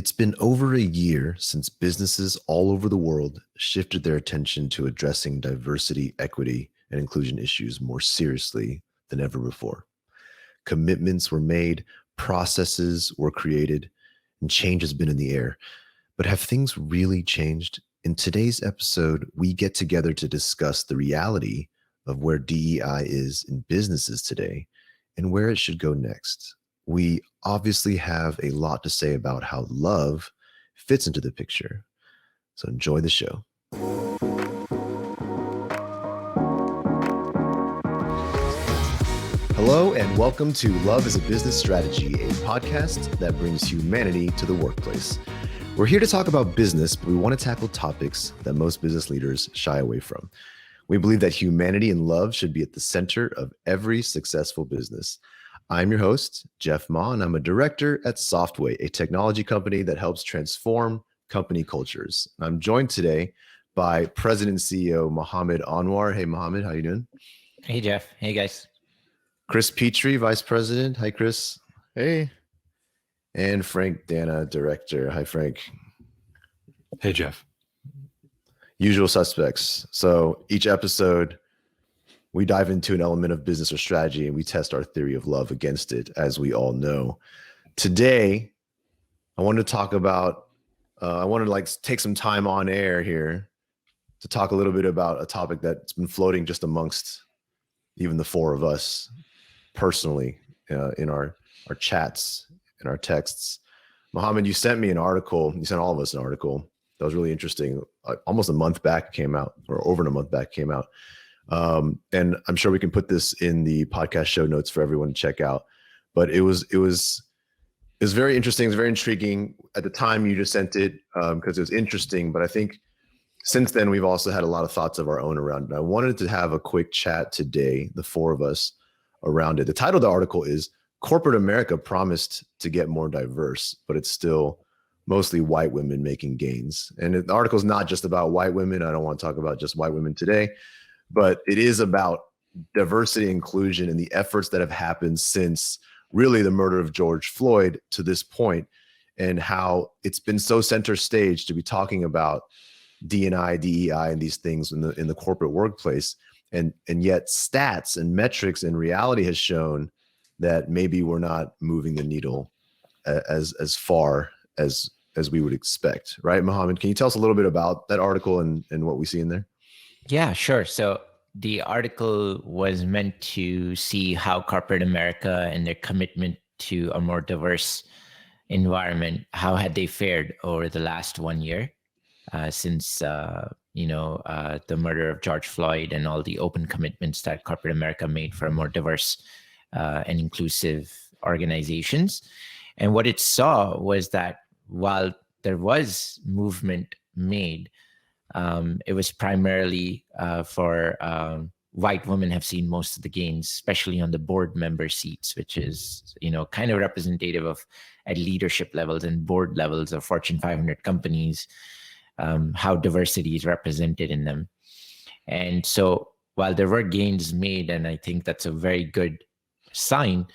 It's been over a year since businesses all over the world shifted their attention to addressing diversity, equity, and inclusion issues more seriously than ever before. Commitments were made, processes were created, and change has been in the air. But have things really changed? In today's episode, we get together to discuss the reality of where DEI is in businesses today and where it should go next. We obviously have a lot to say about how love fits into the picture. So enjoy the show. Hello, and welcome to Love is a Business Strategy, a podcast that brings humanity to the workplace. We're here to talk about business, but we want to tackle topics that most business leaders shy away from. We believe that humanity and love should be at the center of every successful business. I'm your host, Jeff Ma, and I'm a director at Softway, a technology company that helps transform company cultures. I'm joined today by President and CEO Mohammed Anwar. Hey, Mohammed, how you doing? Hey, Jeff. Hey, guys. Chris Petrie, Vice President. Hi, Chris. Hey. And Frank Dana, Director. Hi, Frank. Hey, Jeff. Usual suspects. So each episode, we dive into an element of business or strategy and we test our theory of love against it, as we all know. Today, I wanted to talk about, take some time on air here to talk a little bit about a topic that's been floating just amongst even the four of us personally in our chats, in our texts. Mohammed, you sent me an article. You sent all of us an article that was really interesting. Almost a month back came out, or over a month back came out. And I'm sure we can put this in the podcast show notes for everyone to check out. But it was very interesting. It was very intriguing. At the time you just sent it because it was interesting. But I think since then we've also had a lot of thoughts of our own around it. I wanted to have a quick chat today, the four of us, around it. The title of the article is "Corporate America Promised to Get More Diverse, but It's Still Mostly White Women Making Gains." And the article is not just about white women. I don't want to talk about just white women today. But it is about diversity and inclusion and the efforts that have happened since really the murder of George Floyd to this point, and how it's been so center stage to be talking about D&I, DEI, and these things in the corporate workplace. And yet stats and metrics and reality has shown that maybe we're not moving the needle as far as we would expect. Right, Mohammed? Can you tell us a little bit about that article and what we see in there? Yeah, sure. So the article was meant to see how corporate America and their commitment to a more diverse environment, how had they fared over the last 1 year since, the murder of George Floyd and all the open commitments that corporate America made for a more diverse and inclusive organizations. And what it saw was that while there was movement made, it was primarily for white women have seen most of the gains, especially on the board member seats, which is, kind of representative of at leadership levels and board levels of Fortune 500 companies, how diversity is represented in them. And so while there were gains made, and I think that's a very good sign,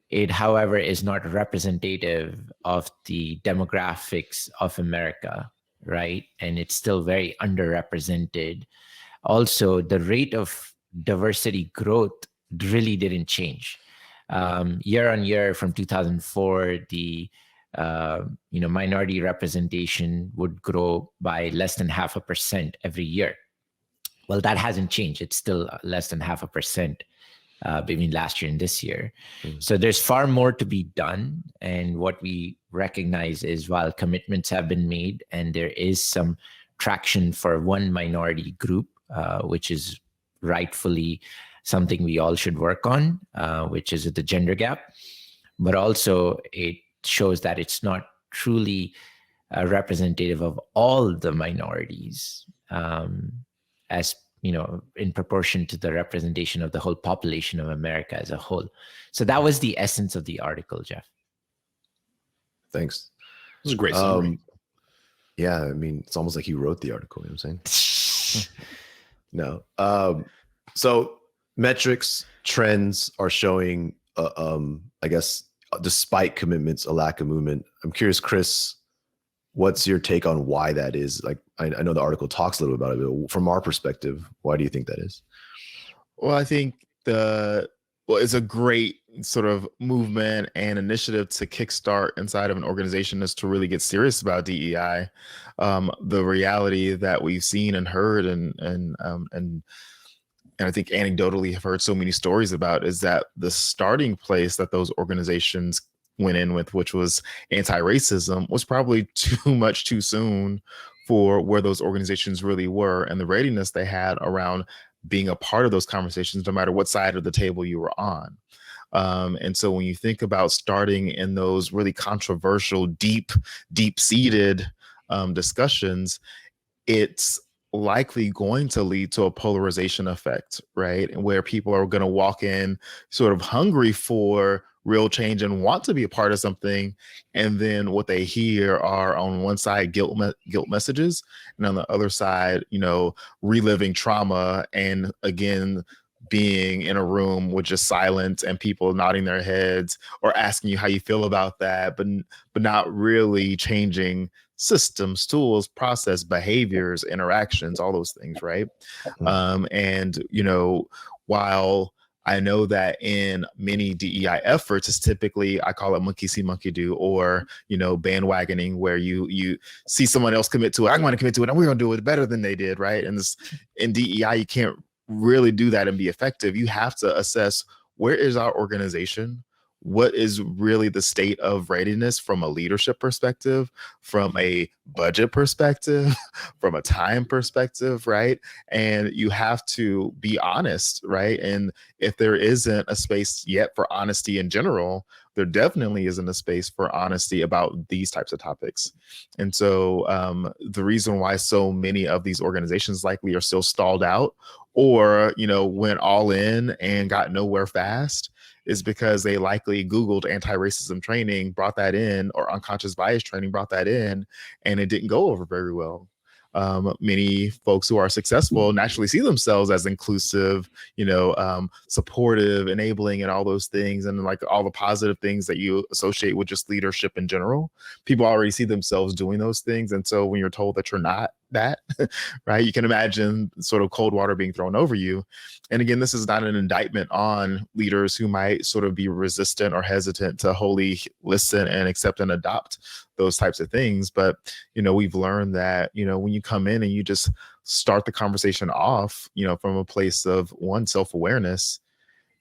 it, however, is not representative of the demographics of America. Right. And it's still very underrepresented. Also, the rate of diversity growth really didn't change. Year on year from 2004, the minority representation would grow by less than 0.5% every year. Well, that hasn't changed. It's still less than 0.5% between last year and this year. Mm-hmm. So there's far more to be done. And what we recognize is while commitments have been made and there is some traction for one minority group, which is rightfully something we all should work on, which is the gender gap. But also it shows that it's not truly representative of all the minorities as in proportion to the representation of the whole population of America as a whole. So that was the essence of the article, Jeff. Thanks. This is a great summary. Yeah, I mean, it's almost like you wrote the article, you know what I'm saying? No. So metrics, trends are showing, I guess, despite commitments, a lack of movement. I'm curious, Chris, what's your take on why that is? Like, I know the article talks a little about it, but from our perspective, why do you think that is? Well, I think it's a great sort of movement and initiative to kickstart inside of an organization is to really get serious about DEI. The reality that we've seen and heard and I think anecdotally have heard so many stories about is that the starting place that those organizations went in with, which was anti-racism, was probably too much too soon for where those organizations really were and the readiness they had around being a part of those conversations, no matter what side of the table you were on. And so when you think about starting in those really controversial, deep-seated discussions, it's likely going to lead to a polarization effect, right? Where people are going to walk in sort of hungry for real change and want to be a part of something. And then what they hear are on one side, guilt messages. And on the other side, reliving trauma. And again, being in a room with just silence and people nodding their heads or asking you how you feel about that, but not really changing systems, tools, process, behaviors, interactions, all those things, right? And while I know that in many DEI efforts, it's typically, I call it monkey see, monkey do, or, bandwagoning, where you see someone else commit to it. I'm going to commit to it and we're going to do it better than they did, right? And in DEI, you can't really do that and be effective. You have to assess, where is our organization? What is really the state of readiness from a leadership perspective, from a budget perspective, from a time perspective, right? And you have to be honest, right? And if there isn't a space yet for honesty in general, there definitely isn't a space for honesty about these types of topics. And so the reason why so many of these organizations likely are still stalled out or, went all in and got nowhere fast is because they likely Googled anti-racism training, brought that in, or unconscious bias training, brought that in, and it didn't go over very well. Many folks who are successful naturally see themselves as inclusive, supportive, enabling, and all those things, and like all the positive things that you associate with just leadership in general. People already see themselves doing those things, and so when you're told that you're not that, right, you can imagine sort of cold water being thrown over you. And again, this is not an indictment on leaders who might sort of be resistant or hesitant to wholly listen and accept and adopt those types of things. But, we've learned that, when you come in and you just start the conversation off, from a place of self-awareness,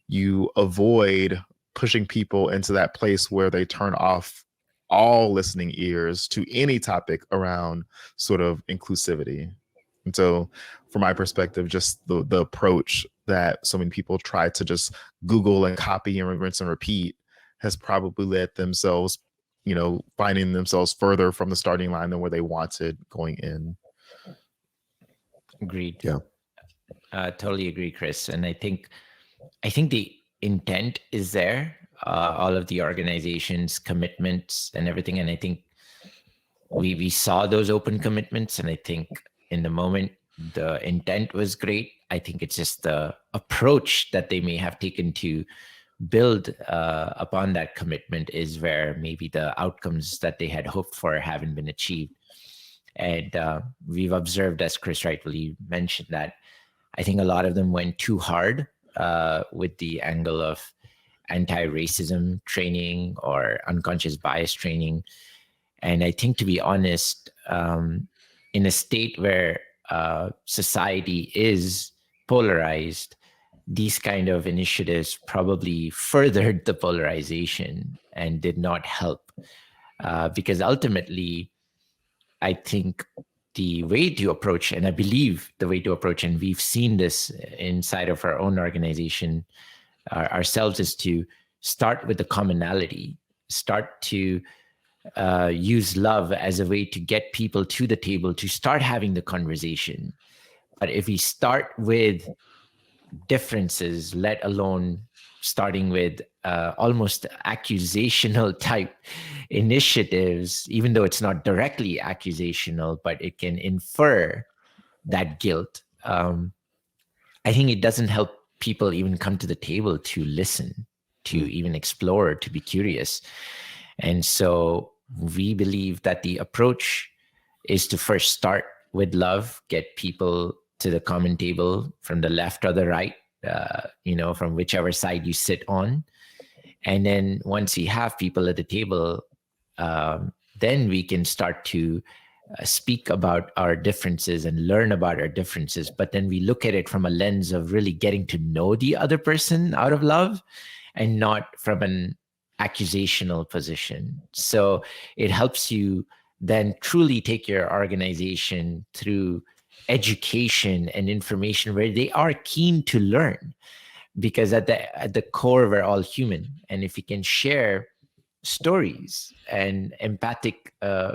you avoid pushing people into that place where they turn off all listening ears to any topic around sort of inclusivity. And so from my perspective, just the approach that so many people try to just Google and copy and rinse and repeat has probably led themselves, finding themselves further from the starting line than where they wanted going in. Agreed. Yeah. Totally agree, Chris. And I think the intent is there, all of the organizations, commitments and everything. And I think we saw those open commitments. And I think in the moment, the intent was great. I think it's just the approach that they may have taken to build upon that commitment is where maybe the outcomes that they had hoped for haven't been achieved. And we've observed, as Chris rightfully mentioned, that I think a lot of them went too hard with the angle of anti-racism training or unconscious bias training. And I think, to be honest, in a state where society is polarized, these kind of initiatives probably furthered the polarization and did not help. Because ultimately, I think the way to approach, and I believe the way to approach, and we've seen this inside of our own organization ourselves, is to start with the commonality, start to use love as a way to get people to the table to start having the conversation. But if we start with differences, let alone starting with almost accusational type initiatives, even though it's not directly accusational, but it can infer that guilt, I think it doesn't help people even come to the table to listen, to even explore, to be curious. And so we believe that the approach is to first start with love, get people to the common table from the left or the right, from whichever side you sit on. And then once you have people at the table, then we can start to speak about our differences and learn about our differences. But then we look at it from a lens of really getting to know the other person out of love and not from an accusational position. So it helps you then truly take your organization through education and information where they are keen to learn, because at the core we're all human. And if we can share stories and empathic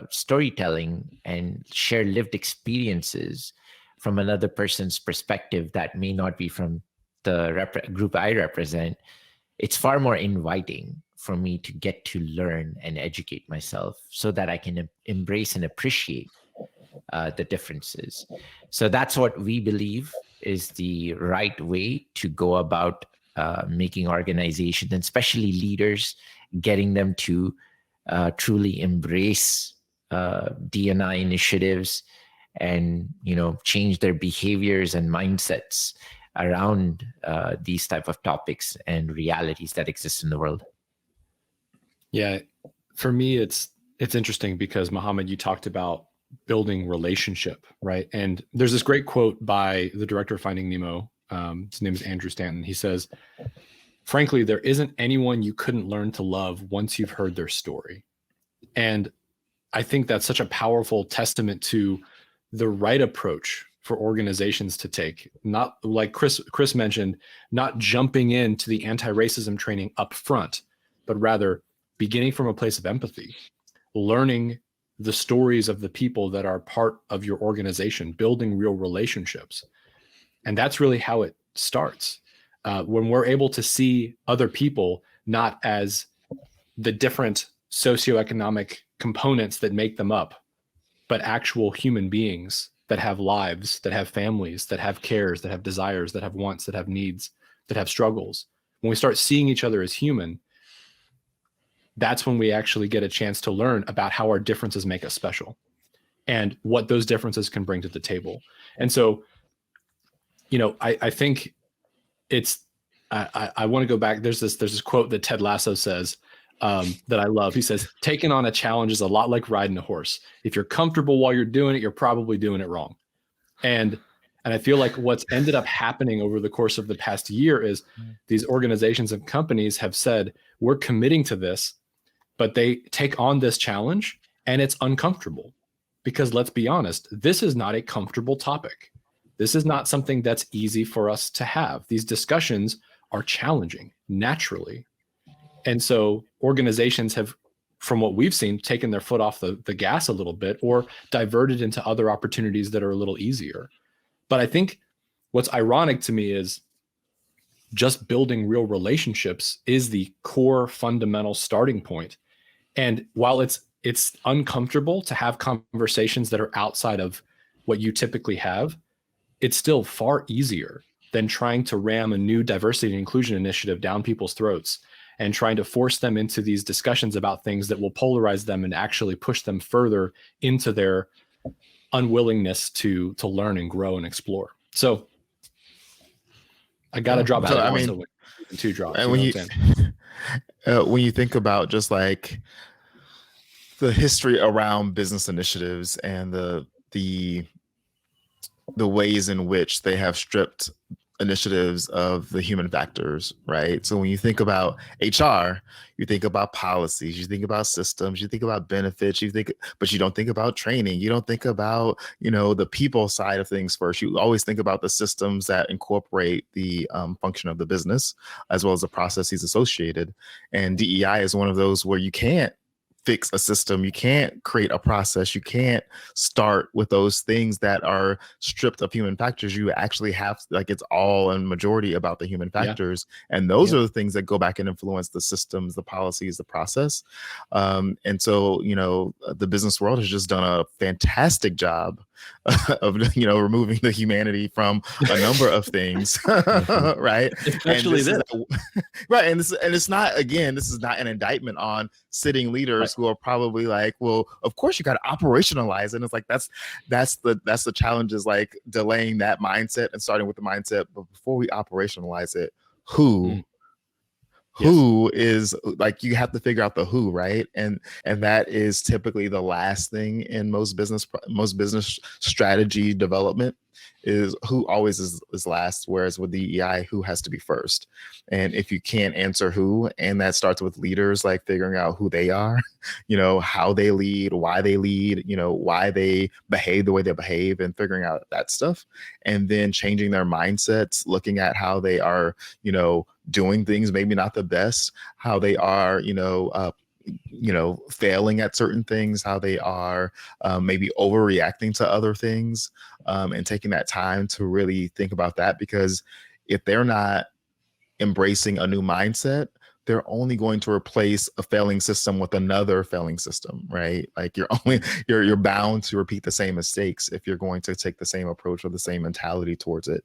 storytelling and share lived experiences from another person's perspective that may not be from the group I represent, it's far more inviting for me to get to learn and educate myself so that I can embrace and appreciate the differences. So that's what we believe is the right way to go about making organizations, and especially leaders, getting them to truly embrace D&I initiatives and change their behaviors and mindsets around these type of topics and realities that exist in the world. Yeah, for me, it's interesting because Mohammed, you talked about building relationship, right? And there's this great quote by the director of Finding Nemo. His name is Andrew Stanton. He says, "Frankly, there isn't anyone you couldn't learn to love once you've heard their story." And I think that's such a powerful testament to the right approach for organizations to take. Not like Chris mentioned, not jumping into the anti-racism training up front, but rather beginning from a place of empathy, learning the stories of the people that are part of your organization, building real relationships. And that's really how it starts. When we're able to see other people not as the different socioeconomic components that make them up, but actual human beings that have lives, that have families, that have cares, that have desires, that have wants, that have needs, that have struggles. When we start seeing each other as human, that's when we actually get a chance to learn about how our differences make us special and what those differences can bring to the table. And so, I think it's, I want to go back. There's this quote that Ted Lasso says that I love. He says, "Taking on a challenge is a lot like riding a horse. If you're comfortable while you're doing it, you're probably doing it wrong." And I feel like what's ended up happening over the course of the past year is these organizations and companies have said, we're committing to this, but they take on this challenge and it's uncomfortable because, let's be honest, this is not a comfortable topic. This is not something that's easy for us to have. These discussions are challenging naturally. And so organizations have, from what we've seen, taken their foot off the gas a little bit or diverted into other opportunities that are a little easier. But I think what's ironic to me is just building real relationships is the core fundamental starting point. And while it's uncomfortable to have conversations that are outside of what you typically have, it's still far easier than trying to ram a new diversity and inclusion initiative down people's throats and trying to force them into these discussions about things that will polarize them and actually push them further into their unwillingness to learn and grow and explore. So I got to drop that. Two drops. And when you think about just like the history around business initiatives and the ways in which they have stripped initiatives of the human factors, right? So when you think about HR, you think about policies, you think about systems, you think about benefits, but you don't think about training. You don't think about, the people side of things first. You always think about the systems that incorporate the function of the business as well as the processes associated. And DEI is one of those where you can't fix a system. You can't create a process. You can't start with those things that are stripped of human factors. You actually have, it's all and majority about the human factors. Yeah. And those are the things that go back and influence the systems, the policies, the process. And so, the business world has just done a fantastic job of removing the humanity from a number of things, right? Especially this. Right, and it's not, again, this is not an indictment on sitting leaders who are probably like, well, of course you got to operationalize it. And it's like that's the challenge, is like delaying that mindset and starting with the mindset, but before we operationalize it, who is, like, you have to figure out the who, right? And that is typically the last thing in most business strategy development, is who always is last, whereas with DEI, who has to be first. And if you can't answer who, and that starts with leaders, like figuring out who they are, how they lead, why they lead, why they behave the way they behave, and figuring out that stuff, and then changing their mindsets, looking at how they are, doing things maybe not the best, how they are, failing at certain things, how they are maybe overreacting to other things, and taking that time to really think about that. Because if they're not embracing a new mindset, they're only going to replace a failing system with another failing system, right? Like you're bound to repeat the same mistakes if you're going to take the same approach or the same mentality towards it.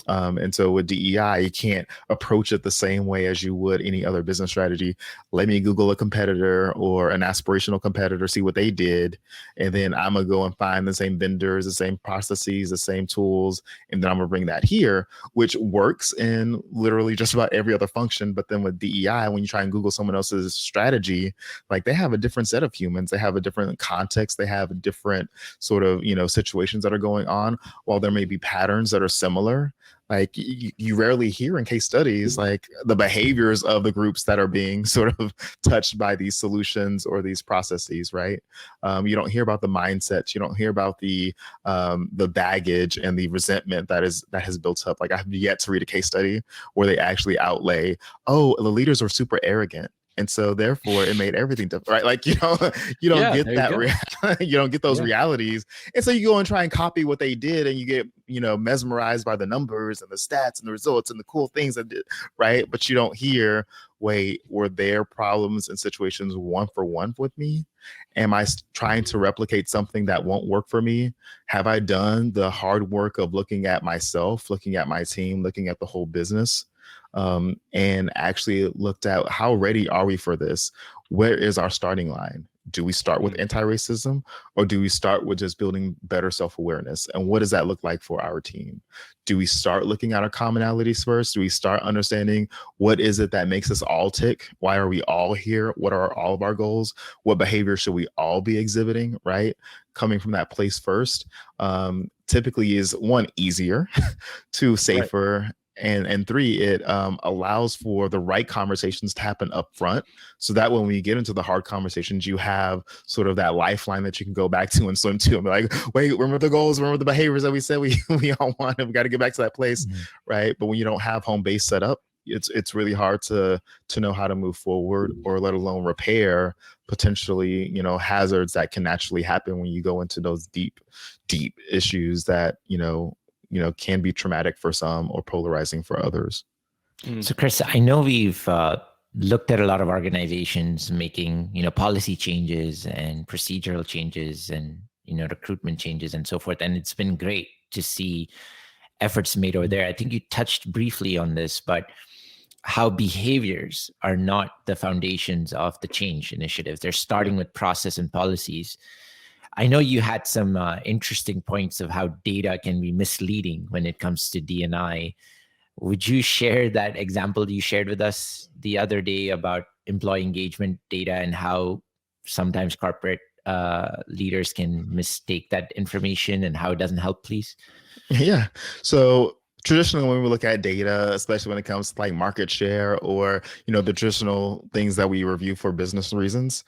And so with DEI, you can't approach it the same way as you would any other business strategy. Let me Google a competitor or an aspirational competitor, see what they did, and then I'm gonna go and find the same vendors, the same processes, the same tools, and then I'm gonna bring that here, which works in literally just about every other function. But then with DEI, when you try and Google someone else's strategy, like, they have a different set of humans, they have a different context, they have a different sort of situations that are going on. While there may be patterns that are similar, like you rarely hear in case studies like the behaviors of the groups that are being sort of touched by these solutions or these processes, right? You don't hear about the mindsets, you don't hear about the baggage and the resentment that has built up. Like, I have yet to read a case study where they actually outlay, oh, the leaders are super arrogant, and so therefore it made everything different, right? Like, you don't get that, you don't get those realities. And so you go and try and copy what they did, and you get, mesmerized by the numbers and the stats and the results and the cool things that did, right? But you don't hear, wait, were their problems and situations one for one with me? Am I trying to replicate something that won't work for me? Have I done the hard work of looking at myself, looking at my team, looking at the whole business? And actually looked at, how ready are we for this? Where is our starting line? Do we start with anti-racism, or do we start with just building better self-awareness? And what does that look like for our team? Do we start looking at our commonalities first? Do we start understanding what is it that makes us all tick? Why are we all here? What are all of our goals? What behavior should we all be exhibiting, right? Coming from that place first, typically is, one, easier, two, safer, right, and three, it allows for the right conversations to happen up front, so that when we get into the hard conversations, you have sort of that lifeline that you can go back to and swim to and be like, wait, remember the goals, remember the behaviors that we said we all want, and we got to get back to that place, right? But when you don't have home base set up, it's really hard to know how to move forward, or let alone repair potentially hazards that can naturally happen when you go into those deep issues that can be traumatic for some or polarizing for others. So Chris, I know we've looked at a lot of organizations making, policy changes and procedural changes and, recruitment changes and so forth. And it's been great to see efforts made over there. I think you touched briefly on this, but how behaviors are not the foundations of the change initiatives. They're starting with process and policies. I know you had some interesting points of how data can be misleading when it comes to D&I. Would you share that example you shared with us the other day about employee engagement data and how sometimes corporate leaders can mistake that information and how it doesn't help, please? Yeah. So traditionally, when we look at data, especially when it comes to like market share or, the traditional things that we review for business reasons,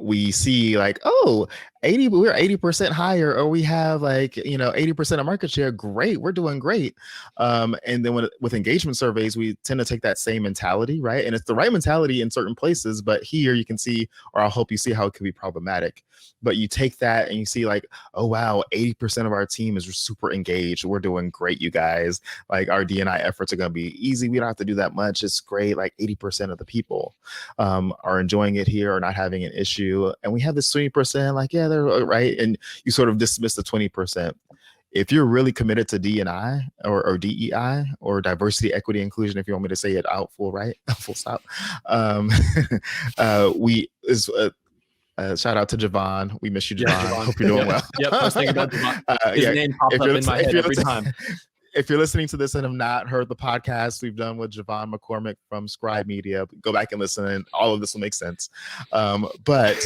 we see like, oh, we're 80% higher, or we have like, 80% of market share. Great. We're doing great. And then with engagement surveys, we tend to take that same mentality, right? And it's the right mentality in certain places, but here you can see, or I'll help you see how it could be problematic. But you take that and you see like, oh, wow, 80% of our team is super engaged. We're doing great, you guys. Like, our D&I efforts are going to be easy. We don't have to do that much. It's great. Like 80% of the people are enjoying it here or not having an issue. And we have this 20% like, yeah, together, right? And you sort of dismiss the 20%. If you're really committed to D&I or DEI or diversity, equity, inclusion, if you want me to say it out full stop, shout out to Javon. We miss you, Javon. Yeah, Javon. Hope you're doing well. Yep, I was thinking about Javon. His name pops up in my head every time. If you're listening to this and have not heard the podcast we've done with Javon McCormick from Scribe Media, go back and listen, and all of this will make sense. But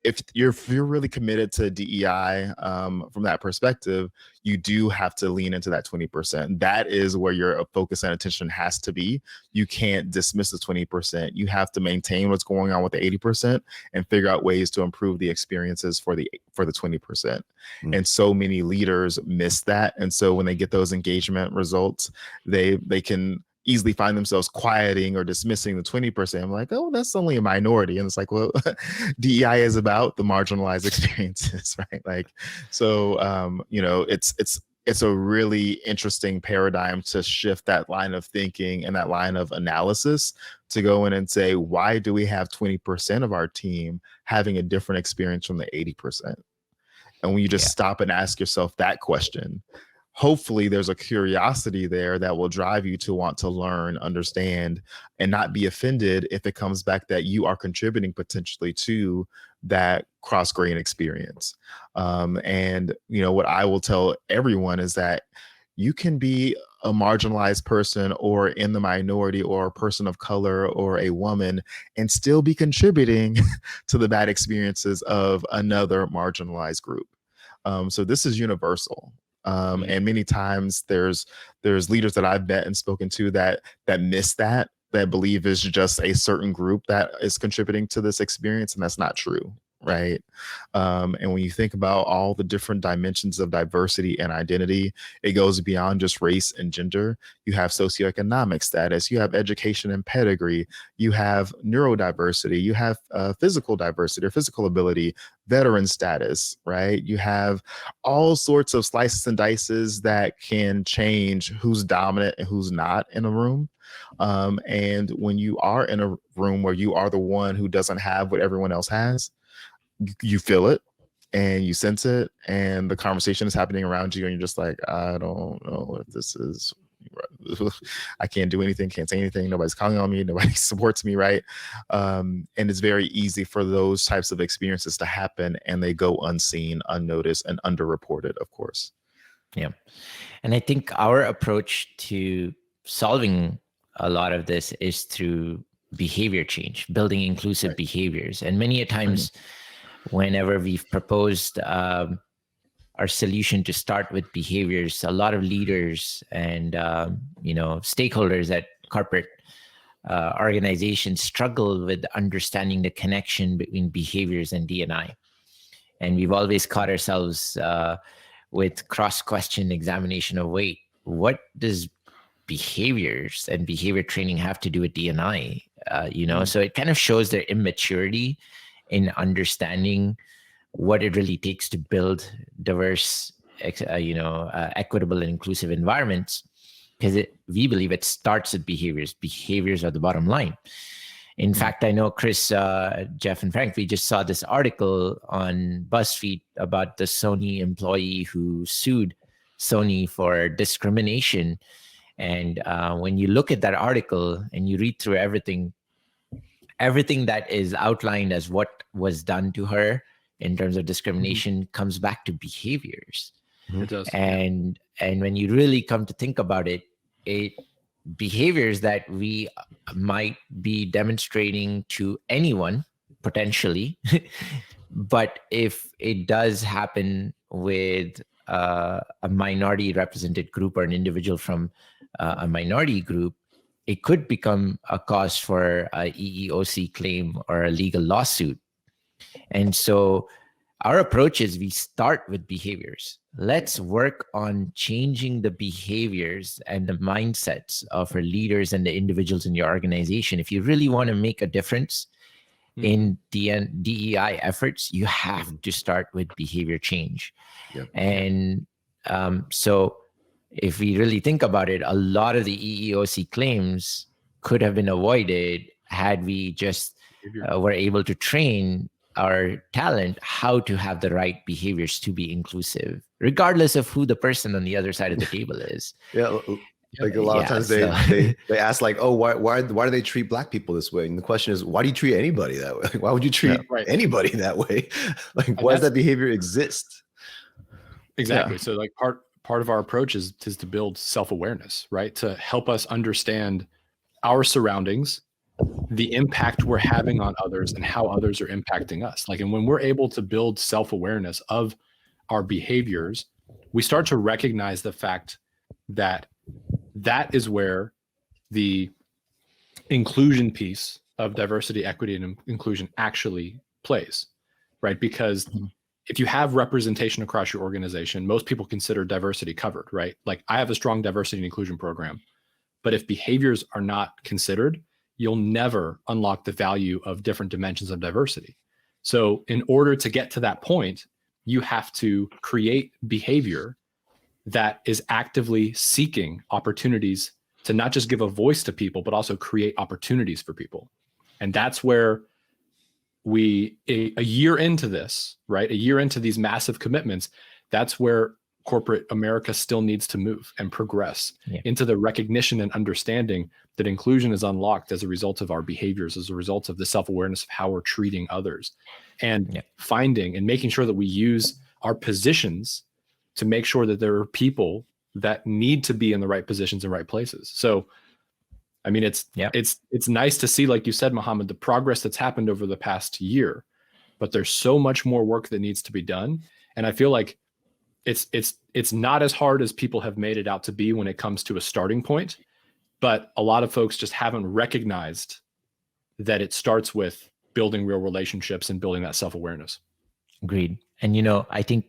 if you're really committed to DEI from that perspective, you do have to lean into that 20%. That is where your focus and attention has to be. You can't dismiss the 20%. You have to maintain what's going on with the 80% and figure out ways to improve the experiences for the 20%. And so many leaders miss that. And so when they get those engagement results, they can easily find themselves quieting or dismissing the 20%. I'm like, oh, that's only a minority. And it's like, well, DEI is about the marginalized experiences, right? Like, so, it's a really interesting paradigm to shift that line of thinking and that line of analysis to go in and say, why do we have 20% of our team having a different experience from the 80%? And when you just stop and ask yourself that question, hopefully there's a curiosity there that will drive you to want to learn, understand, and not be offended if it comes back that you are contributing potentially to that cross-grain experience. And what I will tell everyone is that you can be a marginalized person or in the minority or a person of color or a woman and still be contributing to the bad experiences of another marginalized group. So this is universal. And many times there's leaders that I've met and spoken to that miss that believe is just a certain group that is contributing to this experience, and that's not true, right? And when you think about all the different dimensions of diversity and identity, it goes beyond just race and gender. You have socioeconomic status, you have education and pedigree, you have neurodiversity, you have physical diversity or physical ability, veteran status, right? You have all sorts of slices and dices that can change who's dominant and who's not in a room. And when you are in a room where you are the one who doesn't have what everyone else has, you feel it and you sense it, and the conversation is happening around you, and you're just like, I don't know if this is, I can't do anything, can't say anything, nobody's calling on me, nobody supports me, right? And it's very easy for those types of experiences to happen, and they go unseen, unnoticed, and underreported, of course. Yeah. And I think our approach to solving a lot of this is through behavior change, building inclusive behaviors. And many a times, whenever we've proposed our solution to start with behaviors, a lot of leaders and stakeholders at corporate organizations struggle with understanding the connection between behaviors and D&I. And we've always caught ourselves with cross-question examination of, wait, what does behaviors and behavior training have to do with D&I? So it kind of shows their immaturity in understanding what it really takes to build diverse, equitable and inclusive environments, because we believe it starts with behaviors. Behaviors are the bottom line. In fact, I know Chris, Jeff, and Frank, we just saw this article on BuzzFeed about the Sony employee who sued Sony for discrimination. And when you look at that article and you read through everything that is outlined as what was done to her in terms of discrimination comes back to behaviors. It does. And when you really come to think about it, behaviors that we might be demonstrating to anyone potentially, but if it does happen with a minority represented group or an individual from a minority group, it could become a cause for a EEOC claim or a legal lawsuit. And so our approach is we start with behaviors. Let's work on changing the behaviors and the mindsets of our leaders and the individuals in your organization. If you really want to make a difference in DEI efforts, you have to start with behavior change. Yep. And so if we really think about it, a lot of the EEOC claims could have been avoided had we just were able to train our talent how to have the right behaviors to be inclusive, regardless of who the person on the other side of the table is. Yeah, like a lot of times they ask like, oh, why do they treat Black people this way? And the question is, why do you treat anybody that way? Like, why would you treat anybody that way? Like, why does that behavior exist? Exactly. So like part of our approach is to build self-awareness, right? To help us understand our surroundings, the impact we're having on others, and how others are impacting us. Like, and when we're able to build self-awareness of our behaviors, we start to recognize the fact that that is where the inclusion piece of diversity, equity, and inclusion actually plays, right? Because if you have representation across your organization, most people consider diversity covered, right? Like, I have a strong diversity and inclusion program, but if behaviors are not considered, you'll never unlock the value of different dimensions of diversity. So in order to get to that point, you have to create behavior that is actively seeking opportunities to not just give a voice to people, but also create opportunities for people. And that's where a year into this, right? A year into these massive commitments, that's where corporate America still needs to move and progress into the recognition and understanding that inclusion is unlocked as a result of our behaviors, as a result of the self-awareness of how we're treating others, and finding and making sure that we use our positions to make sure that there are people that need to be in the right positions and right places. So, I mean, it's nice to see, like you said, Mohammed, the progress that's happened over the past year, but there's so much more work that needs to be done. And I feel like it's not as hard as people have made it out to be when it comes to a starting point, but a lot of folks just haven't recognized that it starts with building real relationships and building that self-awareness. Agreed. And, you know, I think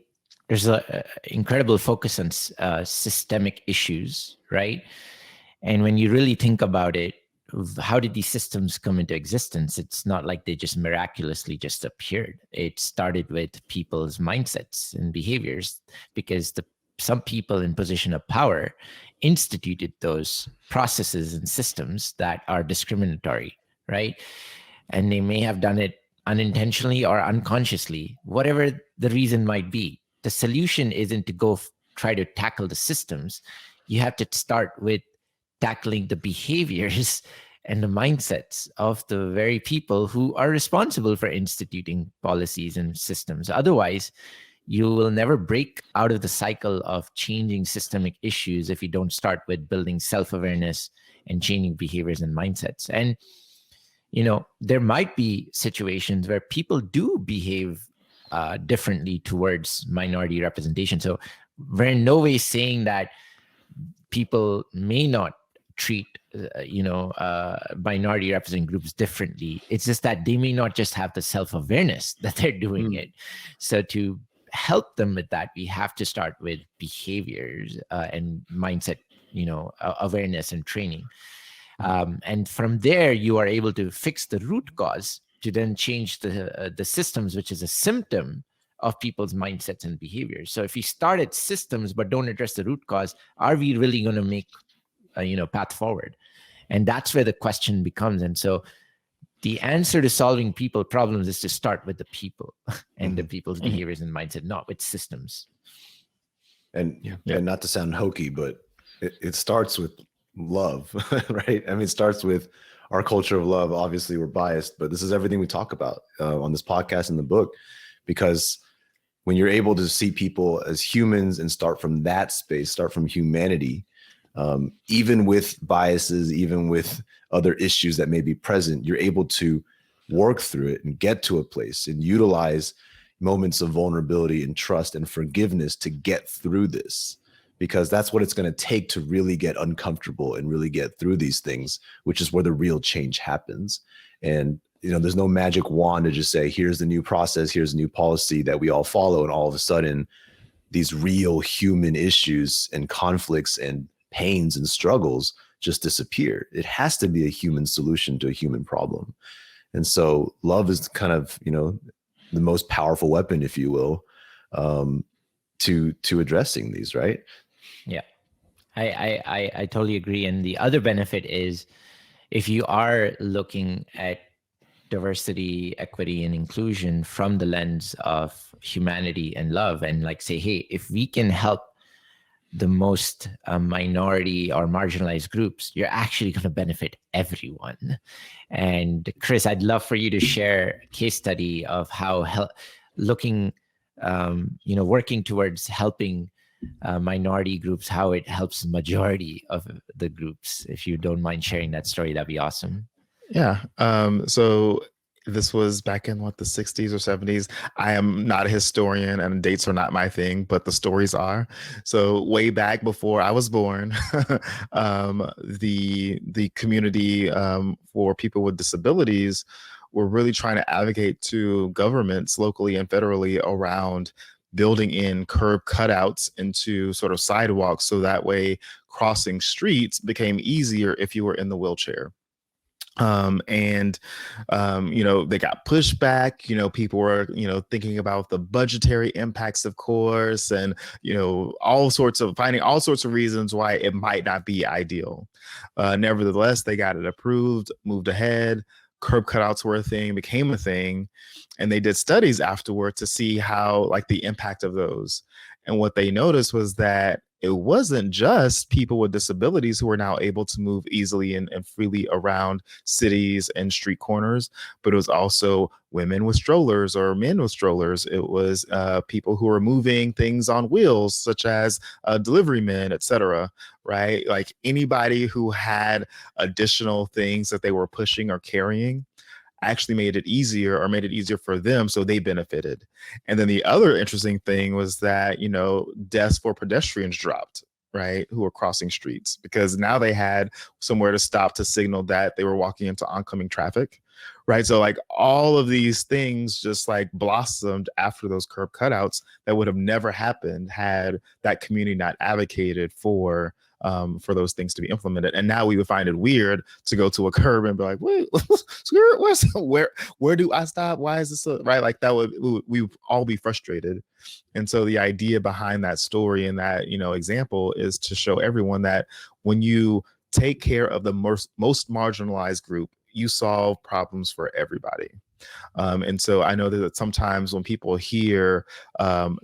there's an incredible focus on systemic issues, right? And when you really think about it, how did these systems come into existence? It's not like they just miraculously just appeared. It started with people's mindsets and behaviors, because some people in position of power instituted those processes and systems that are discriminatory, right? And they may have done it unintentionally or unconsciously, whatever the reason might be. The solution isn't to go try to tackle the systems. You have to start with tackling the behaviors and the mindsets of the very people who are responsible for instituting policies and systems. Otherwise, you will never break out of the cycle of changing systemic issues if you don't start with building self-awareness and changing behaviors and mindsets. And, you know, there might be situations where people do behave differently towards minority representation. So we're in no way saying that people may not treat minority represented groups differently. It's just that they may not just have the self-awareness that they're doing it. So to help them with that, we have to start with behaviors and mindset, awareness and training. And from there, you are able to fix the root cause to then change the systems, which is a symptom of people's mindsets and behaviors. So if we start at systems but don't address the root cause, are we really going to make path forward? And that's where the question becomes. And so the answer to solving people problems is to start with the people and the people's behaviors and mindset, not with systems. And not to sound hokey, but it starts with love, right? I mean, it starts with our culture of love. Obviously, we're biased, but this is everything we talk about on this podcast and the book, because when you're able to see people as humans and start from that space, start from humanity, even with biases, even with other issues that may be present, you're able to work through it and get to a place and utilize moments of vulnerability and trust and forgiveness to get through this, because that's what it's going to take to really get uncomfortable and really get through these things, which is where the real change happens. And there's no magic wand to just say, here's the new process, here's a new policy that we all follow, and all of a sudden these real human issues and conflicts and pains and struggles just disappear. It has to be a human solution to a human problem. And so love is kind of, the most powerful weapon, if you will, to addressing these, right? Yeah, I totally agree. And the other benefit is, if you are looking at diversity, equity, and inclusion from the lens of humanity and love, and like say, hey, if we can help the most minority or marginalized groups, you're actually going to benefit everyone. And Chris, I'd love for you to share a case study of how looking, working towards helping minority groups, how it helps majority of the groups. If you don't mind sharing that story, that'd be awesome. Yeah. So this was back in the 60s or 70s. I am not a historian and dates are not my thing, but the stories are. So way back before I was born, the community for people with disabilities were really trying to advocate to governments locally and federally around building in curb cutouts into sort of sidewalks, so that way crossing streets became easier if you were in the wheelchair. They got pushback. People were, thinking about the budgetary impacts, of course, and, finding all sorts of reasons why it might not be ideal. Nevertheless, they got it approved, moved ahead. Curb cutouts were a thing, became a thing. And they did studies afterward to see how, the impact of those. And what they noticed was that it wasn't just people with disabilities who were now able to move easily and freely around cities and street corners, but it was also women with strollers or men with strollers. It was people who were moving things on wheels, such as delivery men, etc. Right? Like anybody who had additional things that they were pushing or carrying actually made it easier for them, so they benefited. And then the other interesting thing was that, deaths for pedestrians dropped, right, who were crossing streets, because now they had somewhere to stop to signal that they were walking into oncoming traffic, right? So all of these things just blossomed after those curb cutouts that would have never happened had that community not advocated for those things to be implemented. And now we would find it weird to go to a curb and be like, wait, where do I stop? Why is this right? We would all be frustrated. And so the idea behind that story and that, example is to show everyone that when you take care of the most marginalized group, you solve problems for everybody. And so I know that sometimes when people hear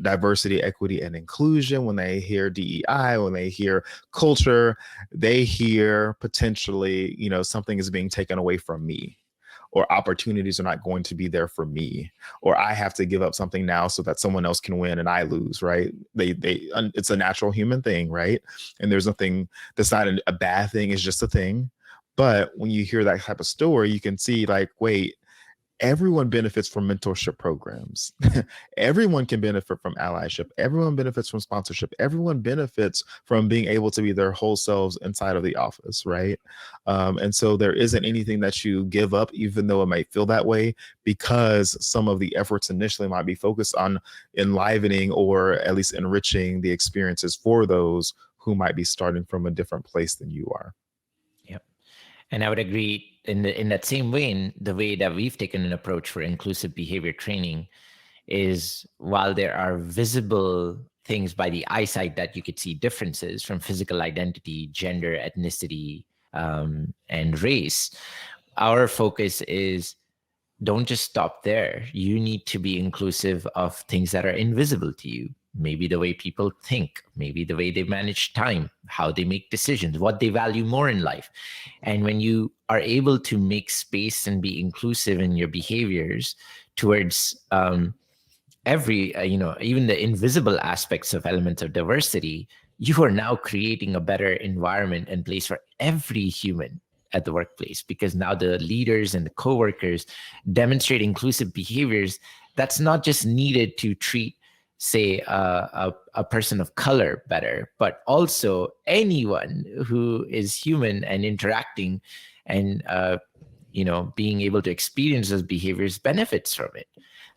diversity, equity, and inclusion, when they hear DEI, when they hear culture, they hear potentially, something is being taken away from me, or opportunities are not going to be there for me, or I have to give up something now so that someone else can win and I lose, right? It's a natural human thing, right? And there's nothing that's not a bad thing, it's just a thing. But when you hear that type of story, you can see wait, everyone benefits from mentorship programs. Everyone can benefit from allyship. Everyone benefits from sponsorship. Everyone benefits from being able to be their whole selves inside of the office, right? And so there isn't anything that you give up, even though it might feel that way, because some of the efforts initially might be focused on enlivening or at least enriching the experiences for those who might be starting from a different place than you are. Yep. And I would agree in that same vein, the way that we've taken an approach for inclusive behavior training is, while there are visible things by the eyesight that you could see differences from physical identity, gender, ethnicity, and race, our focus is, don't just stop there. You need to be inclusive of things that are invisible to you. Maybe the way people think, maybe the way they manage time, how they make decisions, what they value more in life. And when you are able to make space and be inclusive in your behaviors towards even the invisible aspects of elements of diversity, you are now creating a better environment and place for every human at the workplace, because now the leaders and the coworkers demonstrate inclusive behaviors. That's not just needed to treat, say, a person of color better, but also anyone who is human and interacting and being able to experience those behaviors benefits from it.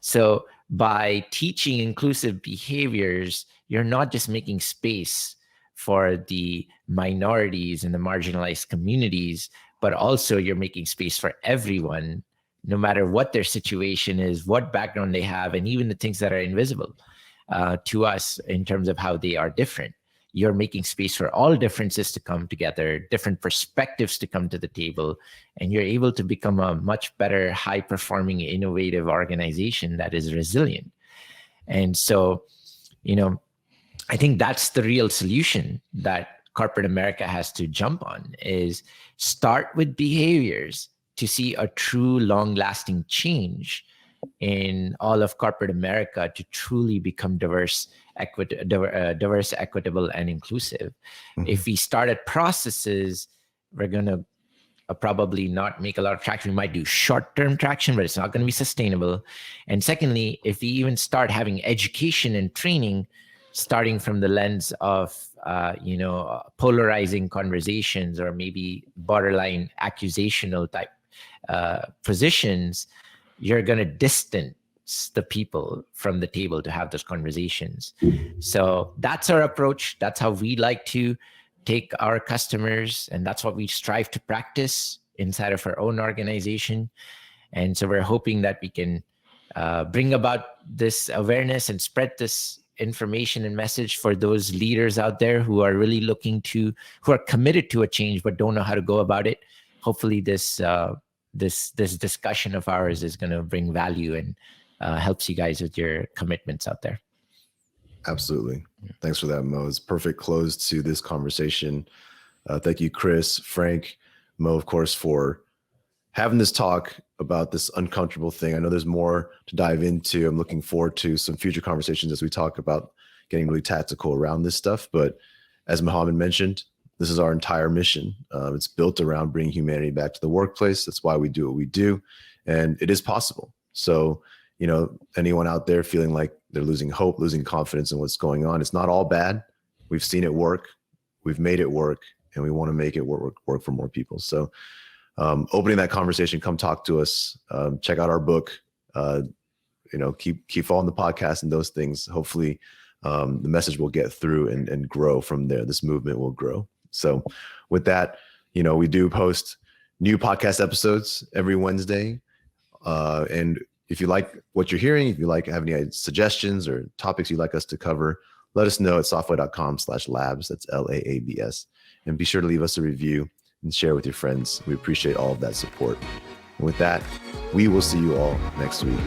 So by teaching inclusive behaviors, you're not just making space for the minorities and the marginalized communities, but also you're making space for everyone, no matter what their situation is, what background they have, and even the things that are invisible to us in terms of how they are different. you're making space for all differences to come together, different perspectives to come to the table, and you're able to become a much better, high-performing, innovative organization that is resilient. And so, I think that's the real solution that corporate America has to jump on, is start with behaviors to see a true long-lasting change in all of corporate America to truly become diverse, equitable, and inclusive. Mm-hmm. If we start at processes, we're going to probably not make a lot of traction. We might do short-term traction, but it's not going to be sustainable. And secondly, if we even start having education and training, starting from the lens of, polarizing conversations or maybe borderline accusational type positions, you're going to distance the people from the table to have those conversations. So that's our approach. That's how we like to take our customers, and that's what we strive to practice inside of our own organization. And so we're hoping that we can bring about this awareness and spread this information and message for those leaders out there who are really who are committed to a change but don't know how to go about it. Hopefully this discussion of ours is going to bring value and helps you guys with your commitments out there. Absolutely. Thanks for that, Mo. It's a perfect close to this conversation. Thank you, Chris, Frank, Mo, of course, for having this talk about this uncomfortable thing. I know there's more to dive into. I'm looking forward to some future conversations as we talk about getting really tactical around this stuff. But as Mohammed mentioned, this is our entire mission. It's built around bringing humanity back to the workplace. That's why we do what we do. And it is possible. So, anyone out there feeling like they're losing hope, losing confidence in what's going on, it's not all bad. We've seen it work. We've made it work. And we want to make it work for more people. So opening that conversation, come talk to us. Check out our book. Keep following the podcast and those things. Hopefully the message will get through and grow from there. This movement will grow. So with that, we do post new podcast episodes every Wednesday. And if you like what you're hearing, if you have any suggestions or topics you'd like us to cover, let us know at softway.com/labs. That's LAABS. And be sure to leave us a review and share with your friends. We appreciate all of that support. And with that, we will see you all next week.